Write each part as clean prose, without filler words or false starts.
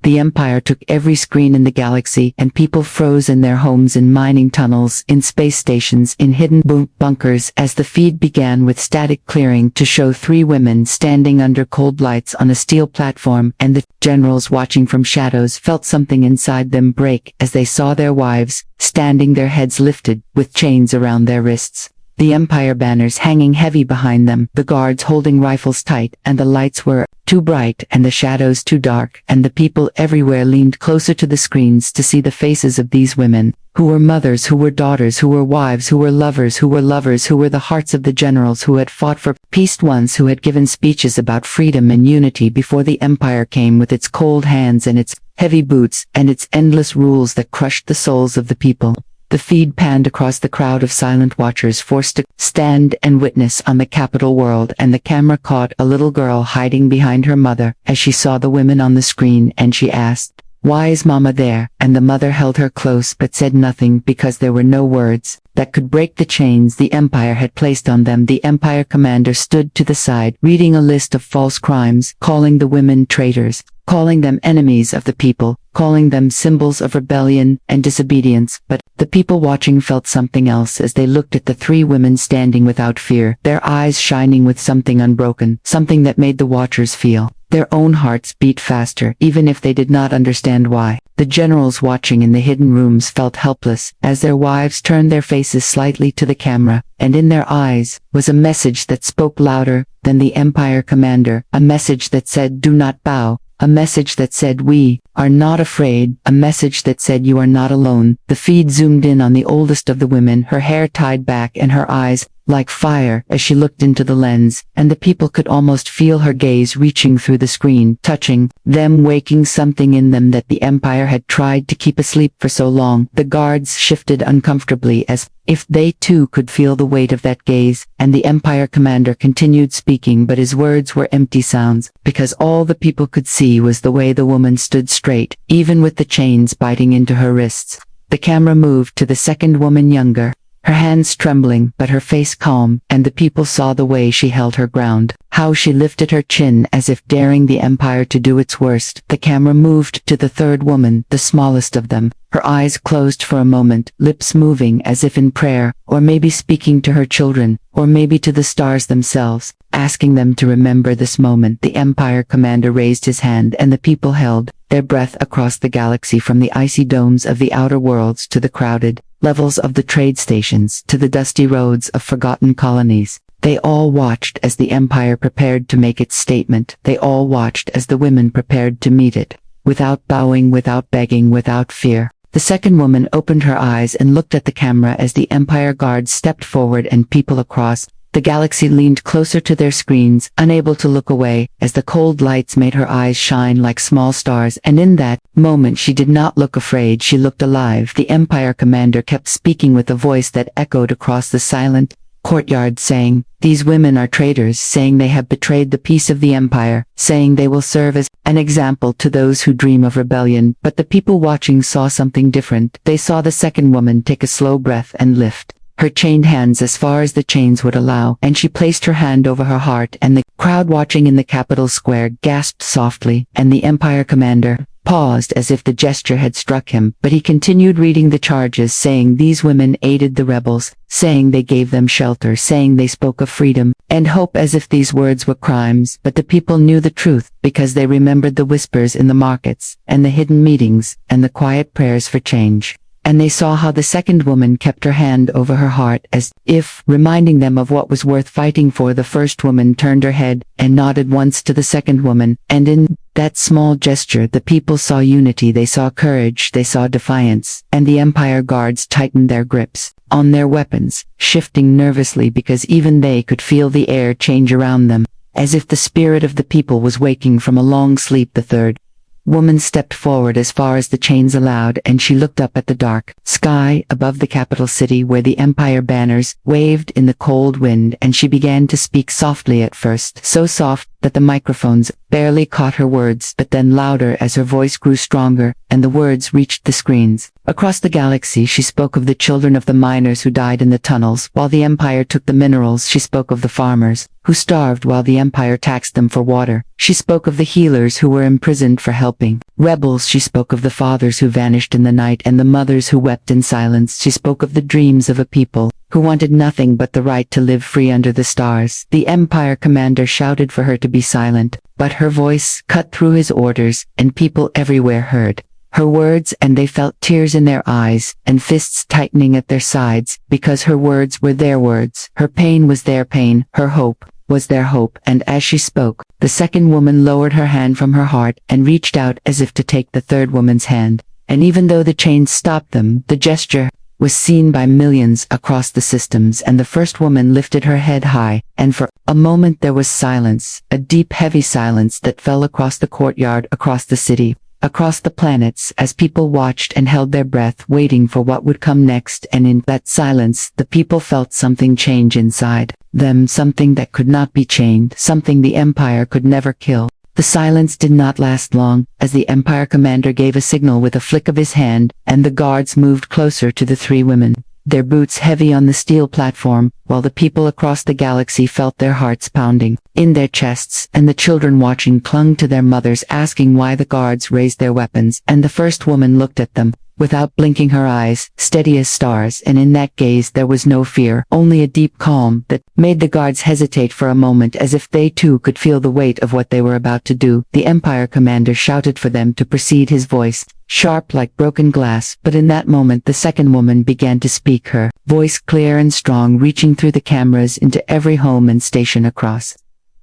The Empire took every screen in the galaxy, and people froze in their homes, in mining tunnels, in space stations, in hidden bunkers, as the feed began with static clearing to show three women standing under cold lights on a steel platform, and the generals watching from shadows felt something inside them break as they saw their wives, standing, their heads lifted, with chains around their wrists. The Empire banners hanging heavy behind them, the guards holding rifles tight, and the lights were too bright and the shadows too dark, and the people everywhere leaned closer to the screens to see the faces of these women, who were mothers, who were daughters, who were wives, who were lovers, who were the hearts of the generals who had fought for peace once, who had given speeches about freedom and unity before the Empire came with its cold hands and its heavy boots and its endless rules that crushed the souls of the people. The feed panned across the crowd of silent watchers forced to stand and witness on the capital world, and the camera caught a little girl hiding behind her mother as she saw the women on the screen, and she asked, "Why is Mama there?" And the mother held her close but said nothing, because there were no words that could break the chains the Empire had placed on them. The Empire commander stood to the side, reading a list of false crimes, calling the women traitors, calling them enemies of the people, calling them symbols of rebellion and disobedience. But the people watching felt something else as they looked at the three women standing without fear, their eyes shining with something unbroken, something that made the watchers feel their own hearts beat faster, even if they did not understand why. The generals watching in the hidden rooms felt helpless as their wives turned their faces slightly to the camera, and in their eyes was a message that spoke louder than the Empire commander, a message that said, "Do not bow," a message that said, "We are not afraid," a message that said, "You are not alone." The feed zoomed in on the oldest of the women, her hair tied back and her eyes like fire as she looked into the lens, and the people could almost feel her gaze reaching through the screen, touching them, waking something in them that the Empire had tried to keep asleep for so long. The guards shifted uncomfortably as if they too could feel the weight of that gaze, and the Empire commander continued speaking, but his words were empty sounds, because all the people could see was the way the woman stood straight, even with the chains biting into her wrists. The camera moved to the second woman, younger, her hands trembling but her face calm, and the people saw the way she held her ground, how she lifted her chin as if daring the Empire to do its worst. The camera moved to the third woman, the smallest of them, her eyes closed for a moment, lips moving as if in prayer, or maybe speaking to her children, or maybe to the stars themselves, asking them to remember this moment. The Empire commander raised his hand, and the people held their breath across the galaxy, from the icy domes of the outer worlds to the crowded levels of the trade stations to the dusty roads of forgotten colonies. They all watched as the Empire prepared to make its statement. They all watched as the women prepared to meet it, without bowing, without begging, without fear. The second woman opened her eyes and looked at the camera as the Empire guards stepped forward and people across the galaxy leaned closer to their screens, unable to look away, as the cold lights made her eyes shine like small stars, and in that moment she did not look afraid, she looked alive. The Empire commander kept speaking with a voice that echoed across the silent courtyard, saying, "These women are traitors," saying they have betrayed the peace of the Empire, saying they will serve as an example to those who dream of rebellion. But the people watching saw something different. They saw the second woman take a slow breath and lift her chained hands as far as the chains would allow, and she placed her hand over her heart, and the crowd watching in the capital square gasped softly, and the Empire commander paused as if the gesture had struck him, but he continued reading the charges, saying these women aided the rebels, saying they gave them shelter, saying they spoke of freedom and hope, as if these words were crimes. But the people knew the truth, because they remembered the whispers in the markets, and the hidden meetings, and the quiet prayers for change. And they saw how the second woman kept her hand over her heart, as if reminding them of what was worth fighting for. The first woman turned her head and nodded once to the second woman, and in that small gesture the people saw unity, they saw courage, they saw defiance, and the Empire guards tightened their grips on their weapons, shifting nervously because even they could feel the air change around them, as if the spirit of the people was waking from a long sleep. The third woman stepped forward as far as the chains allowed, and she looked up at the dark sky above the capital city where the Empire banners waved in the cold wind, and she began to speak softly, at first so soft that the microphones barely caught her words, but then louder as her voice grew stronger, and the words reached the screens. Across the galaxy she spoke of the children of the miners who died in the tunnels, while the Empire took the minerals. She spoke of the farmers, who starved while the Empire taxed them for water. She spoke of the healers who were imprisoned for helping rebels. She spoke of the fathers who vanished in the night and the mothers who wept in silence. She spoke of the dreams of a people who wanted nothing but the right to live free under the stars. The Empire commander shouted for her to be silent, but her voice cut through his orders, and people everywhere heard her words, and they felt tears in their eyes and fists tightening at their sides, because her words were their words, her pain was their pain, her hope was their hope. And as she spoke, the second woman lowered her hand from her heart and reached out as if to take the third woman's hand. And even though the chains stopped them, the gesture was seen by millions across the systems, and the first woman lifted her head high, and for a moment there was silence, a deep heavy silence that fell across the courtyard, across the city, across the planets, as people watched and held their breath, waiting for what would come next. And in that silence, the people felt something change inside them, something that could not be chained, something the Empire could never kill. The silence did not last long, as the Empire commander gave a signal with a flick of his hand, and the guards moved closer to the three women, their boots heavy on the steel platform, while the people across the galaxy felt their hearts pounding in their chests, and the children watching clung to their mothers, asking why the guards raised their weapons. And the first woman looked at them, without blinking, her eyes steady as stars, and in that gaze there was no fear, only a deep calm that made the guards hesitate for a moment, as if they too could feel the weight of what they were about to do. The Empire commander shouted for them to proceed, his voice sharp like broken glass, but in that moment the second woman began to speak, her voice clear and strong, reaching through the cameras into every home and station across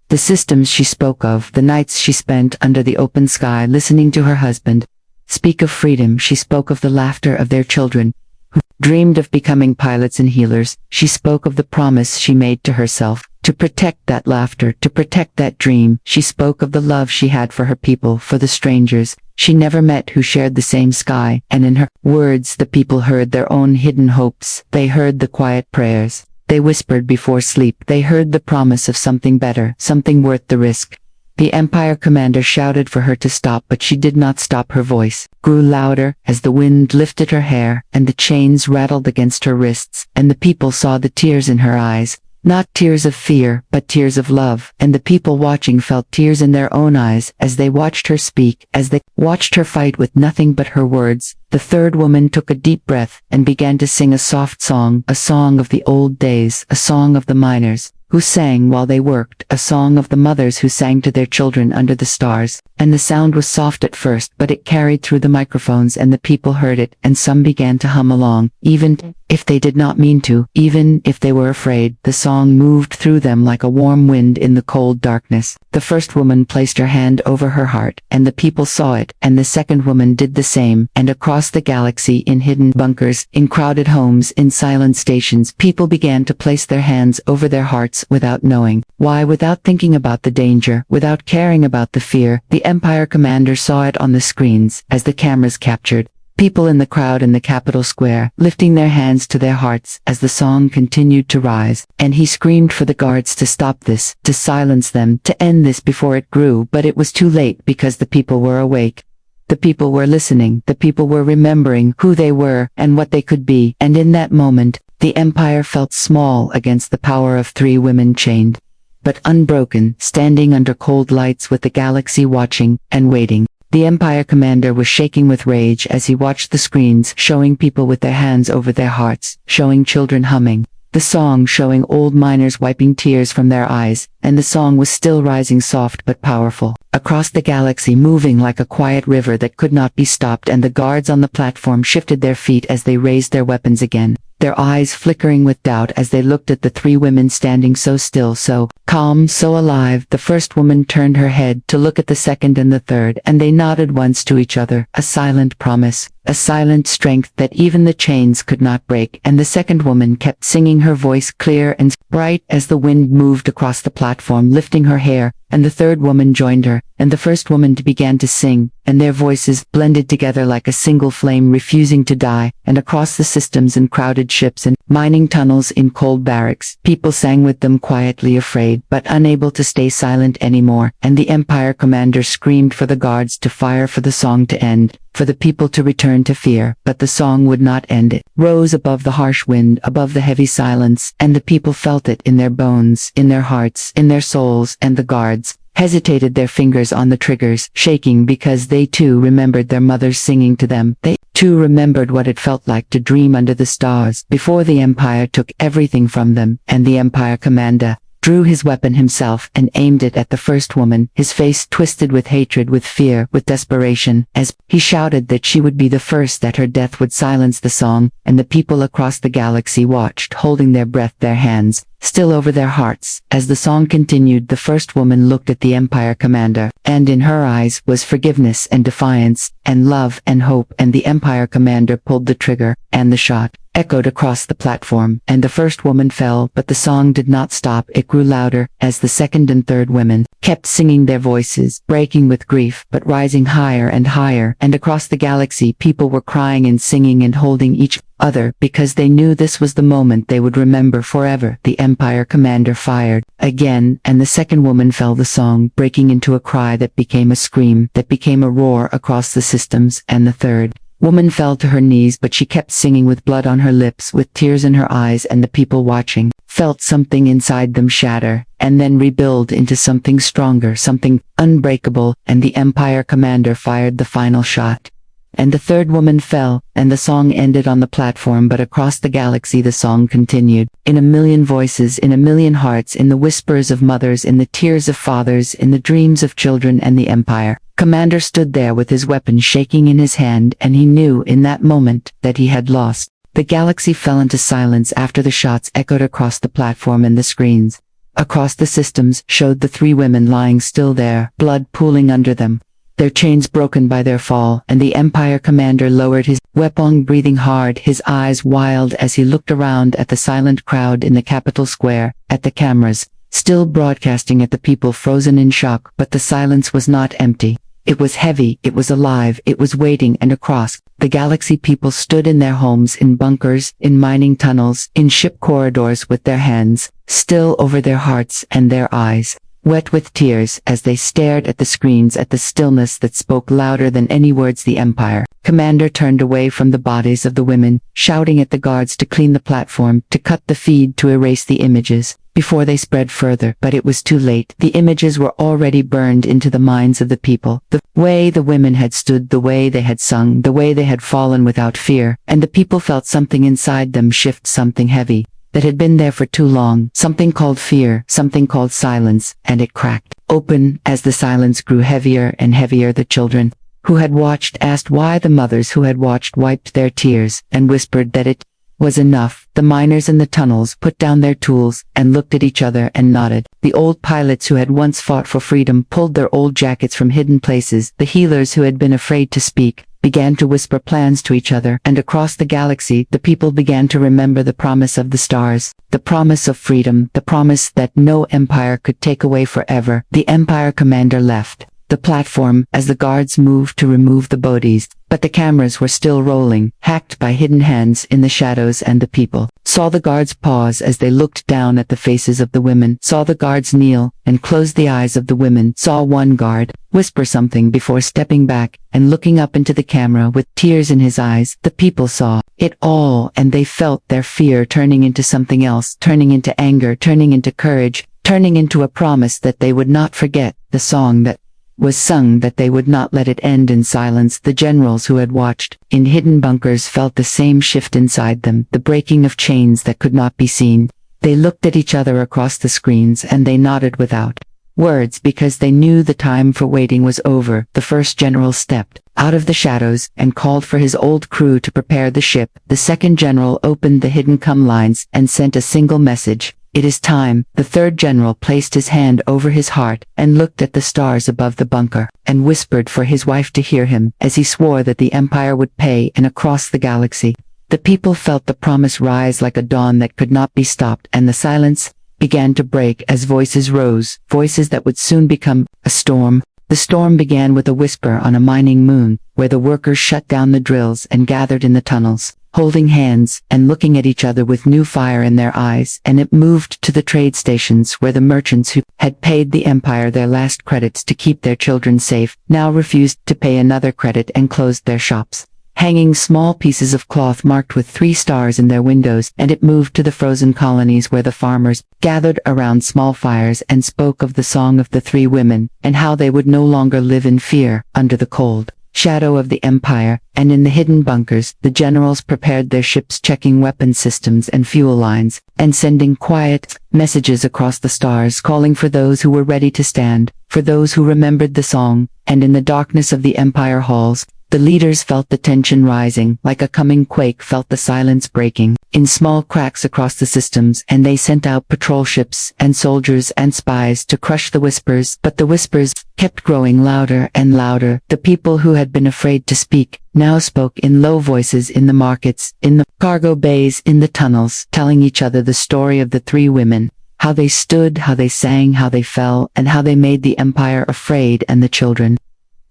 the systems. She spoke of the nights she spent under the open sky listening to her husband speak of freedom. She spoke of the laughter of their children, who dreamed of becoming pilots and healers. She spoke of the promise she made to herself, to protect that laughter, to protect that dream. She spoke of the love she had for her people, for the strangers she never met who shared the same sky. And in her words the people heard their own hidden hopes. They heard the quiet prayers they whispered before sleep. They heard the promise of something better, something worth the risk. The Empire commander shouted for her to stop, but she did not stop. Her voice grew louder as the wind lifted her hair, and the chains rattled against her wrists, and the people saw the tears in her eyes. Not tears of fear, but tears of love, and the people watching felt tears in their own eyes as they watched her speak, as they watched her fight with nothing but her words. The third woman took a deep breath and began to sing a soft song, a song of the old days, a song of the miners who sang while they worked, a song of the mothers who sang to their children under the stars. And the sound was soft at first, but it carried through the microphones, and the people heard it, and some began to hum along, even if they did not mean to, even if they were afraid. The song moved through them like a warm wind in the cold darkness. The first woman placed her hand over her heart, and the people saw it, and the second woman did the same, and across the galaxy, in hidden bunkers, in crowded homes, in silent stations, people began to place their hands over their hearts without knowing why, without thinking about the danger, without caring about the fear. The Empire commander saw it on the screens as the cameras captured people in the crowd in the Capitol Square, lifting their hands to their hearts as the song continued to rise, and he screamed for the guards to stop this, to silence them, to end this before it grew. But it was too late, because the people were awake. The people were listening, the people were remembering who they were and what they could be, and in that moment, the Empire felt small against the power of three women chained, but unbroken, standing under cold lights with the galaxy watching and waiting. The Empire commander was shaking with rage as he watched the screens, showing people with their hands over their hearts, showing children humming the song, showing old miners wiping tears from their eyes, and the song was still rising, soft but powerful, across the galaxy, moving like a quiet river that could not be stopped. And the guards on the platform shifted their feet as they raised their weapons again, their eyes flickering with doubt as they looked at the three women standing so still, so calm, so alive. The first woman turned her head to look at the second and the third, and they nodded once to each other, a silent promise, a silent strength that even the chains could not break. And the second woman kept singing, her voice clear and bright as the wind moved across the platform, lifting her hair and the third woman joined her, and the first woman began to sing, and their voices blended together like a single flame refusing to die, and across the systems and crowded ships and mining tunnels in cold barracks, people sang with them quietly, afraid but unable to stay silent anymore, and the Empire commander screamed for the guards to fire, for the song to end, for the people to return to fear, but the song would not end. It rose above the harsh wind, above the heavy silence, and the people felt it in their bones, in their hearts, in their souls, and the guards hesitated, their fingers on the triggers, shaking because they too remembered their mothers singing to them. They too remembered what it felt like to dream under the stars before the Empire took everything from them, and the Empire commander drew his weapon himself and aimed it at the first woman, his face twisted with hatred, with fear, with desperation, as he shouted that she would be the first, that her death would silence the song, and the people across the galaxy watched, holding their breath, their hands still over their hearts. As the song continued, the first woman looked at the Empire commander, and in her eyes was forgiveness and defiance, and love and hope, and the Empire commander pulled the trigger, and the shot echoed across the platform, and the first woman fell, but the song did not stop. It grew louder, as the second and third women kept singing, their voices breaking with grief, but rising higher and higher, and across the galaxy people were crying and singing and holding each other, because they knew this was the moment they would remember forever. The Empire commander fired again, and the second woman fell, the song breaking into a cry that became a scream, that became a roar across the systems, and the third woman fell to her knees, but she kept singing with blood on her lips, with tears in her eyes, and the people watching felt something inside them shatter, and then rebuild into something stronger, something unbreakable, and the Empire commander fired the final shot. And the third woman fell, and the song ended on the platform, but across the galaxy the song continued, in a million voices, in a million hearts, in the whispers of mothers, in the tears of fathers, in the dreams of children, and the Empire commander stood there with his weapon shaking in his hand, and he knew in that moment that he had lost. The galaxy fell into silence after the shots echoed across the platform, and the screens across the systems showed the three women lying still there, blood pooling under them, their chains broken by their fall, and the Empire commander lowered his weapon, breathing hard, his eyes wild as he looked around at the silent crowd in the Capitol Square, at the cameras still broadcasting, at the people frozen in shock. But the silence was not empty. It was heavy, it was alive, it was waiting, and across the galaxy people stood in their homes, in bunkers, in mining tunnels, in ship corridors, with their hands still over their hearts and their eyes wet with tears, as they stared at the screens, at the stillness that spoke louder than any words. The Empire commander turned away from the bodies of the women, shouting at the guards to clean the platform, to cut the feed, to erase the images before they spread further. But it was too late. The images were already burned into the minds of the people. The way the women had stood, the way they had sung, the way they had fallen without fear, and the people felt something inside them shift, something heavy that had been there for too long, something called fear, something called silence, and it cracked open. As the silence grew heavier and heavier, the children who had watched asked why, the mothers who had watched wiped their tears and whispered that it was enough. The miners in the tunnels put down their tools and looked at each other and nodded. The old pilots who had once fought for freedom pulled their old jackets from hidden places. The healers who had been afraid to speak began to whisper plans to each other, and across the galaxy the people began to remember the promise of the stars, the promise of freedom, the promise that no empire could take away forever. The Empire commander left the platform as the guards moved to remove the bodies, but the cameras were still rolling, hacked by hidden hands in the shadows, and the people saw the guards pause as they looked down at the faces of the women, saw the guards kneel and close the eyes of the women, saw one guard whisper something before stepping back and looking up into the camera with tears in his eyes. The people saw it all, and they felt their fear turning into something else, turning into anger, turning into courage, turning into a promise that they would not forget, the song that was sung, that they would not let it end in silence. The generals who had watched in hidden bunkers felt the same shift inside them, the breaking of chains that could not be seen. They looked at each other across the screens, and they nodded without words, because they knew the time for waiting was over. The first general stepped out of the shadows and called for his old crew to prepare the ship. The second general opened the hidden comm lines and sent a single message: "It is time." The third general placed his hand over his heart and looked at the stars above the bunker, and whispered for his wife to hear him, as he swore that the Empire would pay. And across the galaxy, the people felt the promise rise like a dawn that could not be stopped, and the silence began to break as voices rose, voices that would soon become a storm. The storm began with a whisper on a mining moon, where the workers shut down the drills and gathered in the tunnels, holding hands and looking at each other with new fire in their eyes, and it moved to the trade stations where the merchants who had paid the empire their last credits to keep their children safe now refused to pay another credit and closed their shops, hanging small pieces of cloth marked with 3 stars in their windows, and it moved to the frozen colonies where the farmers gathered around small fires and spoke of the song of the 3 women, and how they would no longer live in fear under the cold shadow of the empire. And in the hidden bunkers, the generals prepared their ships, checking weapon systems and fuel lines, and sending quiet messages across the stars, calling for those who were ready to stand, for those who remembered the song. And in the darkness of the empire halls, the leaders felt the tension rising, like a coming quake, felt the silence breaking in small cracks across the systems, and they sent out patrol ships and soldiers and spies to crush the whispers. But the whispers kept growing louder and louder. The people who had been afraid to speak now spoke in low voices in the markets, in the cargo bays, in the tunnels, telling each other the story of the 3 women, how they stood, how they sang, how they fell, and how they made the empire afraid. And the children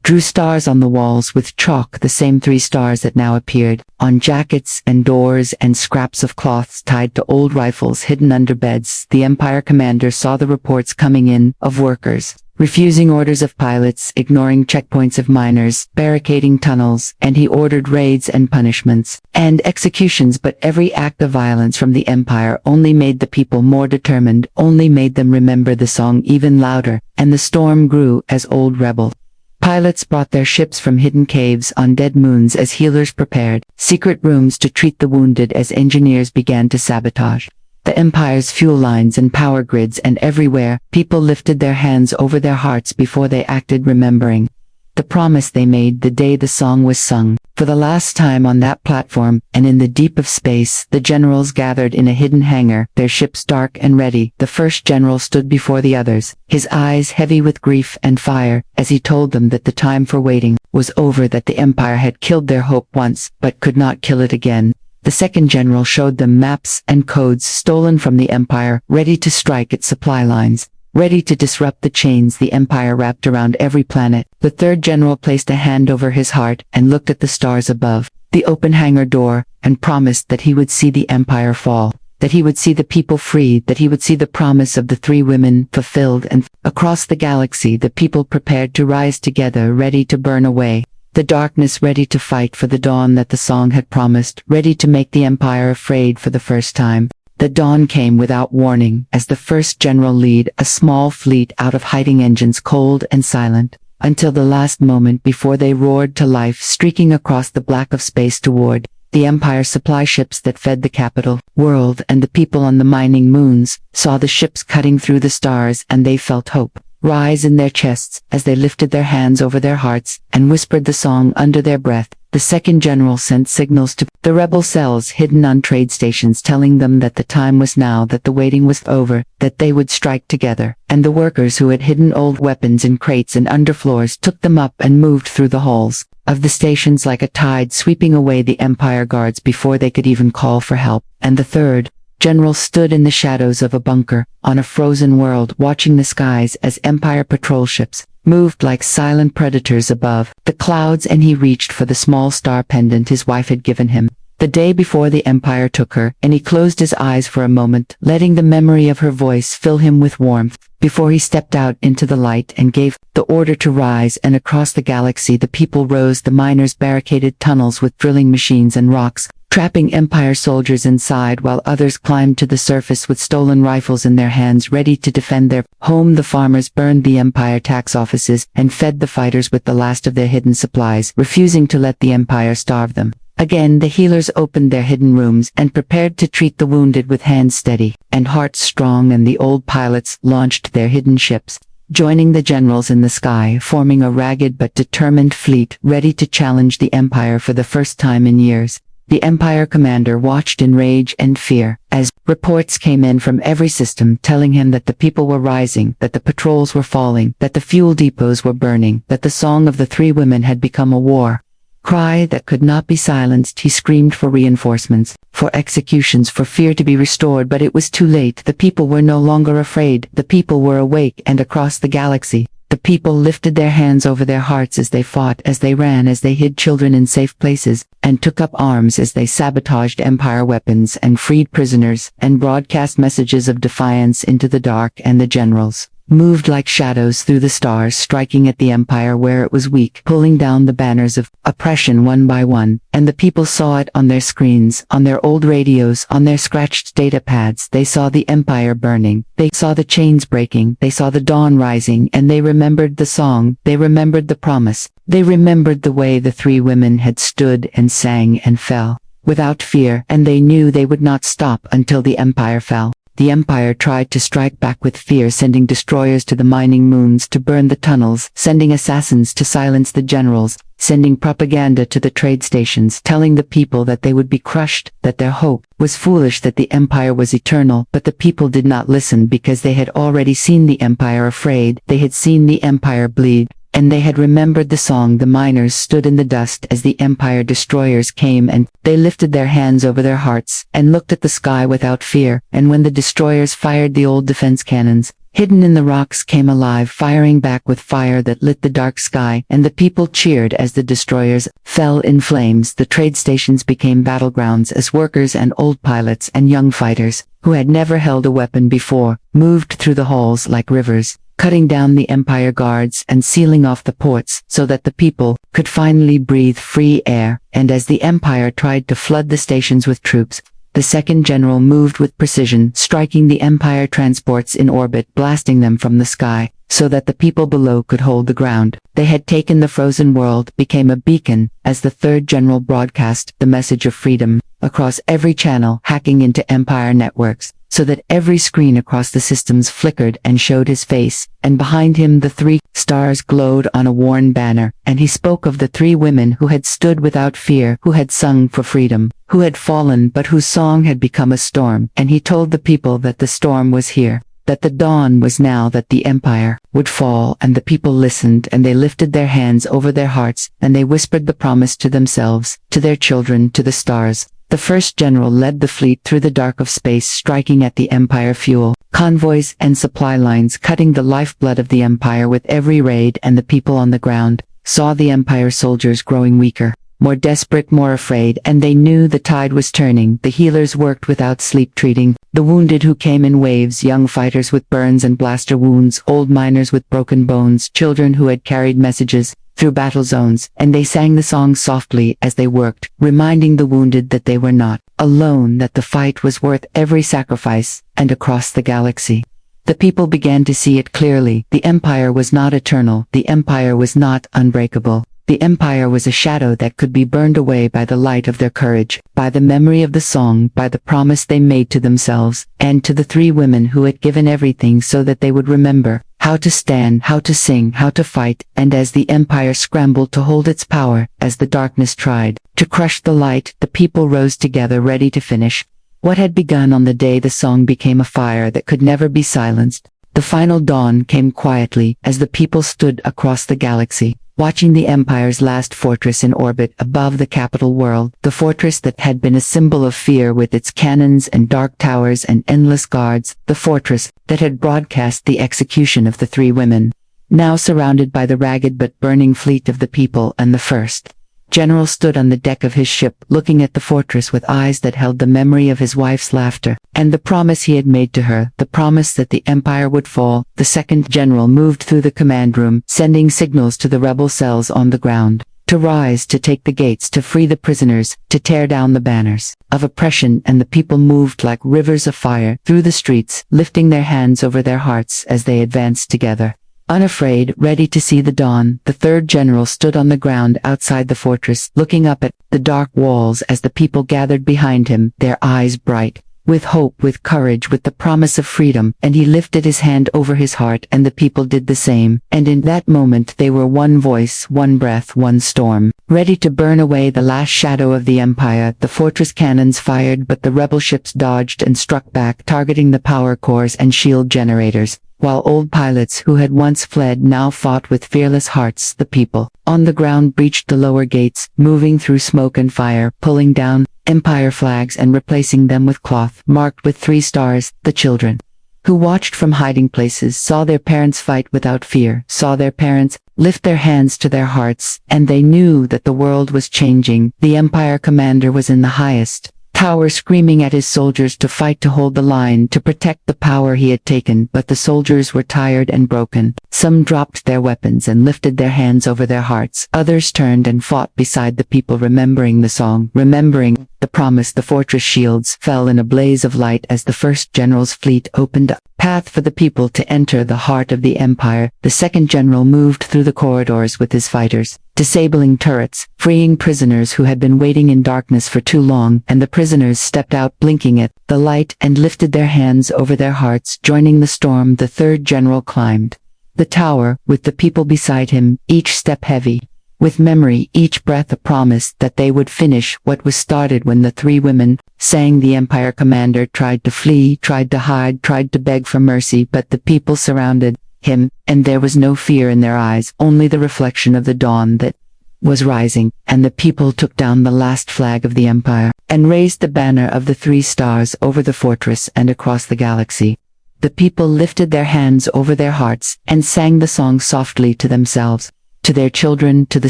drew stars on the walls with chalk, the same 3 stars that now appeared on jackets and doors and scraps of cloths tied to old rifles hidden under beds. The empire commander saw the reports coming in of workers refusing orders of pilots, ignoring checkpoints of miners, barricading tunnels, and he ordered raids and punishments and executions. But every act of violence from the empire only made the people more determined, only made them remember the song even louder, and the storm grew as old rebel pilots brought their ships from hidden caves on dead moons, as healers prepared secret rooms to treat the wounded, as engineers began to sabotage the empire's fuel lines and power grids. And everywhere, people lifted their hands over their hearts before they acted, remembering the promise they made the day the song was sung. For the last time on that platform, and in the deep of space, the generals gathered in a hidden hangar, their ships dark and ready. The first general stood before the others, his eyes heavy with grief and fire, as he told them that the time for waiting was over, that the empire had killed their hope once, but could not kill it again. The second general showed them maps and codes stolen from the empire, ready to strike its supply lines, ready to disrupt the chains the empire wrapped around every planet. The third general placed a hand over his heart and looked at the stars above the open hangar door, and promised that he would see the empire fall, that he would see the people freed, that he would see the promise of the 3 women fulfilled. And across the galaxy, the people prepared to rise together, ready to burn away the darkness, ready to fight for the dawn that the song had promised, ready to make the empire afraid for the first time. The dawn came without warning, as the first general led a small fleet out of hiding engines, cold and silent, until the last moment before they roared to life, streaking across the black of space toward the empire's supply ships that fed the capital world. And the people on the mining moons saw the ships cutting through the stars, and they felt hope rise in their chests as they lifted their hands over their hearts and whispered the song under their breath. The second general sent signals to the rebel cells hidden on trade stations, telling them that the time was now, that the waiting was over, that they would strike together. And the workers who had hidden old weapons in crates and underfloors took them up and moved through the halls of the stations like a tide, sweeping away the empire guards before they could even call for help. And the third general stood in the shadows of a bunker on a frozen world, watching the skies as empire patrol ships moved like silent predators above the clouds. And he reached for the small star pendant his wife had given him the day before the empire took her, and he closed his eyes for a moment, letting the memory of her voice fill him with warmth, before he stepped out into the light and gave the order to rise. And across the galaxy the people rose. The miners barricaded tunnels with drilling machines and rocks, trapping empire soldiers inside, while others climbed to the surface with stolen rifles in their hands, ready to defend their home. The farmers burned the empire tax offices and fed the fighters with the last of their hidden supplies, refusing to let the empire starve them. Again, the healers opened their hidden rooms and prepared to treat the wounded with hands steady and hearts strong. And the old pilots launched their hidden ships, joining the generals in the sky, forming a ragged but determined fleet, ready to challenge the empire for the first time in years. The empire commander watched in rage and fear as reports came in from every system, telling him that the people were rising, that the patrols were falling, that the fuel depots were burning, that the song of the 3 women had become a war. cry that could not be silenced. He screamed for reinforcements, for executions, for fear to be restored, but it was too late. The people were no longer afraid. The people were awake, and across the galaxy, the people lifted their hands over their hearts as they fought, as they ran, as they hid children in safe places, and took up arms as they sabotaged Empire weapons and freed prisoners, and broadcast messages of defiance into the dark. And the generals moved like shadows through the stars, striking at the Empire where it was weak, pulling down the banners of oppression one by one, and the people saw it on their screens, on their old radios, on their scratched data pads. They saw the Empire burning, they saw the chains breaking, they saw the dawn rising, and they remembered the song, they remembered the promise, they remembered the way the three women had stood and sang and fell, without fear, and they knew they would not stop until the Empire fell. The Empire tried to strike back with fear, sending destroyers to the mining moons to burn the tunnels, sending assassins to silence the generals, sending propaganda to the trade stations, telling the people that they would be crushed, that their hope was foolish, that the Empire was eternal. But the people did not listen because they had already seen the Empire afraid, they had seen the Empire bleed, and they had remembered the song. The miners stood in the dust as the Empire destroyers came, and they lifted their hands over their hearts and looked at the sky without fear. And when the destroyers fired, the old defense cannons, hidden in the rocks, came alive, firing back with fire that lit the dark sky, and the people cheered as the destroyers fell in flames. The trade stations became battlegrounds as workers and old pilots and young fighters, who had never held a weapon before, moved through the halls like rivers, cutting down the Empire guards and sealing off the ports so that the people could finally breathe free air. And as the Empire tried to flood the stations with troops, the second general moved with precision, striking the Empire transports in orbit, blasting them from the sky, so that the people below could hold the ground. They had taken the frozen world, became a beacon, as the third general broadcast the message of freedom across every channel, hacking into Empire networks, so that every screen across the systems flickered and showed his face, and behind him the three stars glowed on a worn banner, and he spoke of the three women who had stood without fear, who had sung for freedom, who had fallen but whose song had become a storm, and he told the people that the storm was here, that the dawn was now, that the Empire would fall. And the people listened, and they lifted their hands over their hearts, and they whispered the promise to themselves, to their children, to the stars. The first general led the fleet through the dark of space, striking at the Empire fuel convoys and supply lines, cutting the lifeblood of the Empire with every raid. And the people on the ground saw the Empire soldiers growing weaker, more desperate, more afraid, and they knew the tide was turning. The healers worked without sleep, treating the wounded who came in waves, young fighters with burns and blaster wounds, old miners with broken bones, children who had carried messages through battle zones, and they sang the song softly as they worked, reminding the wounded that they were not alone, that the fight was worth every sacrifice. And across the galaxy, the people began to see it clearly. The Empire was not eternal, the Empire was not unbreakable. The Empire was a shadow that could be burned away by the light of their courage, by the memory of the song, by the promise they made to themselves, and to the three women who had given everything so that they would remember how to stand, how to sing, how to fight. And as the Empire scrambled to hold its power, as the darkness tried to crush the light, the people rose together, ready to finish what had begun on the day the song became a fire that could never be silenced. The final dawn came quietly as the people stood across the galaxy, watching the Empire's last fortress in orbit above the capital world, the fortress that had been a symbol of fear with its cannons and dark towers and endless guards, the fortress that had broadcast the execution of the three women, now surrounded by the ragged but burning fleet of the people. And the first general stood on the deck of his ship, looking at the fortress with eyes that held the memory of his wife's laughter, and the promise he had made to her, the promise that the Empire would fall. The second general moved through the command room, sending signals to the rebel cells on the ground, to rise, to take the gates, to free the prisoners, to tear down the banners of oppression. And the people moved like rivers of fire through the streets, lifting their hands over their hearts as they advanced together, unafraid, ready to see the dawn. The third general stood on the ground outside the fortress, looking up at the dark walls as the people gathered behind him, their eyes bright with hope, with courage, with the promise of freedom. And he lifted his hand over his heart, and the people did the same. And in that moment they were one voice, one breath, one storm, ready to burn away the last shadow of the Empire. The fortress cannons fired, but the rebel ships dodged and struck back, targeting the power cores and shield generators, while old pilots who had once fled now fought with fearless hearts. The people on the ground breached the lower gates, moving through smoke and fire, pulling down empire flags and replacing them with cloth marked with 3 stars. The children, who watched from hiding places, saw their parents fight without fear, saw their parents lift their hands to their hearts, and they knew that the world was changing. The empire commander was in the highest tower, screaming at his soldiers to fight, to hold the line, to protect the power he had taken. But the soldiers were tired and broken. Some dropped their weapons and lifted their hands over their hearts. Others turned and fought beside the people, remembering the song, remembering the promise. The fortress shields fell in a blaze of light as the first general's fleet opened a path for the people to enter the heart of the empire. The second general moved through the corridors with his fighters, disabling turrets, freeing prisoners who had been waiting in darkness for too long, and the prisoners stepped out blinking at the light and lifted their hands over their hearts, joining the storm. The third general climbed the tower, with the people beside him, each step heavy with memory, each breath a promise that they would finish what was started. When the 3 women sang, the empire commander tried to flee, tried to hide, tried to beg for mercy, but the people surrounded him, and there was no fear in their eyes, only the reflection of the dawn that was rising. And the people took down the last flag of the empire, and raised the banner of the 3 stars over the fortress and across the galaxy. The people lifted their hands over their hearts, and sang the song softly to themselves, to their children, to the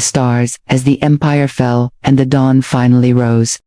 stars, as the empire fell, and the dawn finally rose.